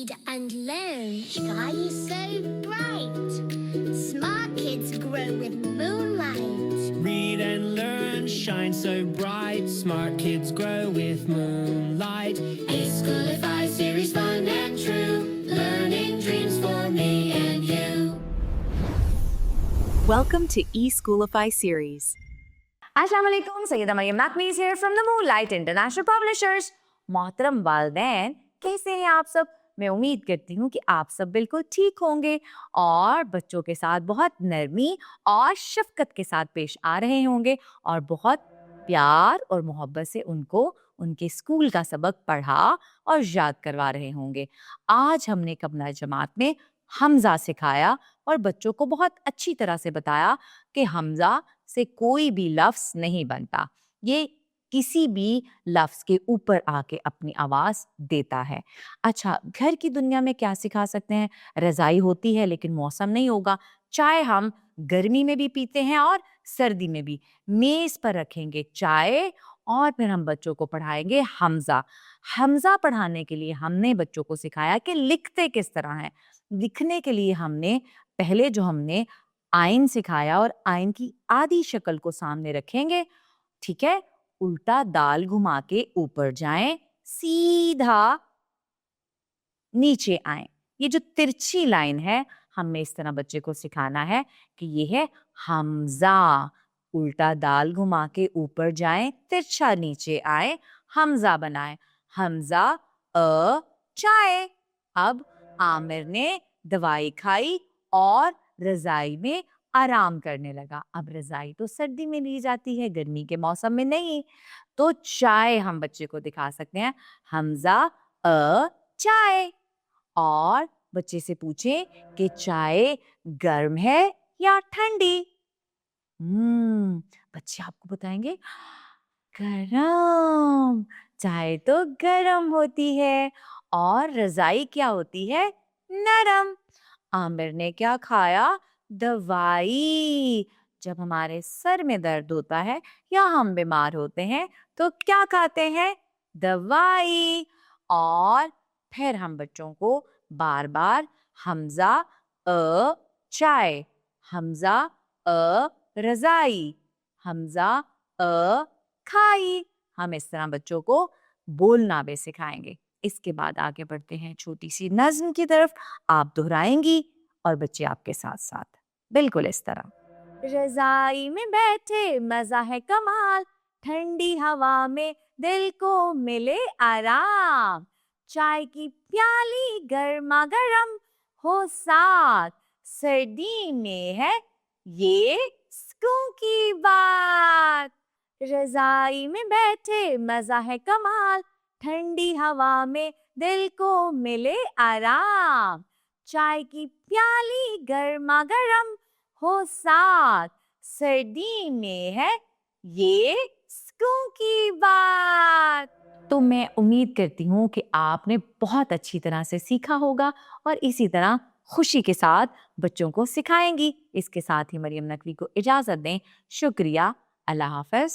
read and learn. Sky is so bright. Smart kids grow with moonlight. Read and learn, shine so bright. Smart kids grow with moonlight. eSchoolify series, fun and true. Learning dreams for me and you. Welcome to eSchoolify series. अस्सलाम वालेकुम, Syeda Maryam नकवीज़ here from the Moonlight International Publishers. मोहतरम वालिदैन, कैसे हैं आप सब? मैं उम्मीद करती हूँ कि आप सब बिल्कुल ठीक होंगे और बच्चों के साथ बहुत नरमी और शफकत के साथ पेश आ रहे होंगे और बहुत प्यार और मोहब्बत से उनको उनके स्कूल का सबक पढ़ा और याद करवा रहे होंगे. आज हमने कमरा जमात में हमजा सिखाया और बच्चों को बहुत अच्छी तरह से बताया कि हमजा से कोई भी लफ्ज़ नहीं बनता. ये किसी भी लफ्ज़ के ऊपर आके अपनी आवाज़ देता है. अच्छा, घर की दुनिया में क्या सिखा सकते हैं? रज़ाई होती है लेकिन मौसम नहीं होगा. चाय हम गर्मी में भी पीते हैं और सर्दी में भी. मेज़ पर रखेंगे चाय और फिर हम बच्चों को पढ़ाएंगे हमजा. हमजा पढ़ाने के लिए हमने बच्चों को सिखाया कि लिखते किस तरह हैं. लिखने के लिए हमने आइन सिखाया और आइन की आधी शक्ल को सामने रखेंगे. ठीक है, उल्टा दाल घुमा के ऊपर जाएं, सीधा नीचे आएं. ये जो तिरछी लाइन है, हमें इस तरह बच्चे को सिखाना है कि ये है हमजा. उल्टा दाल घुमा के ऊपर जाएं, तिरछा नीचे आए, हमजा बनाएं. हमजा अ चाय. अब आमिर ने दवाई खाई और रजाई में आराम करने लगा. अब रजाई तो सर्दी में ली जाती है, गर्मी के मौसम में नहीं. तो चाय हम बच्चे को दिखा सकते हैं. हमजा अ चाय. और बच्चे से पूछें कि चाय गर्म है या ठंडी. बच्चे आपको बताएंगे गरम. चाय तो गरम होती है और रजाई क्या होती है? नरम. आमिर ने क्या खाया? दवाई. जब हमारे सर में दर्द होता है या हम बीमार होते हैं तो क्या खाते हैं? दवाई. और फिर हम बच्चों को बार बार हमजा अ चाय, हमजा अ रजाई, हमजा अ खाई. हम इस तरह बच्चों को बोलना भी सिखाएंगे. इसके बाद आगे बढ़ते हैं छोटी सी नज्म की तरफ. आप दोहराएंगी और बच्चे आपके साथ साथ. बिल्कुल इस तरह. रजाई में बैठे मजा है कमाल, ठंडी हवा में दिल को मिले आराम. चाय की प्याली गर्मा गर्म हो साथ, सर्दी में है ये सुकून की बात. रजाई में बैठे मजा है कमाल, ठंडी हवा में दिल को मिले आराम. चाय की प्याली गर्मा गर्म हो साथ, सर्दी में है ये सुकून की बात. तो मैं उम्मीद करती हूँ कि आपने बहुत अच्छी तरह से सीखा होगा और इसी तरह खुशी के साथ बच्चों को सिखाएंगी. इसके साथ ही मरियम नकवी को इजाज़त दें. शुक्रिया. अल्लाह हाफ़िज़.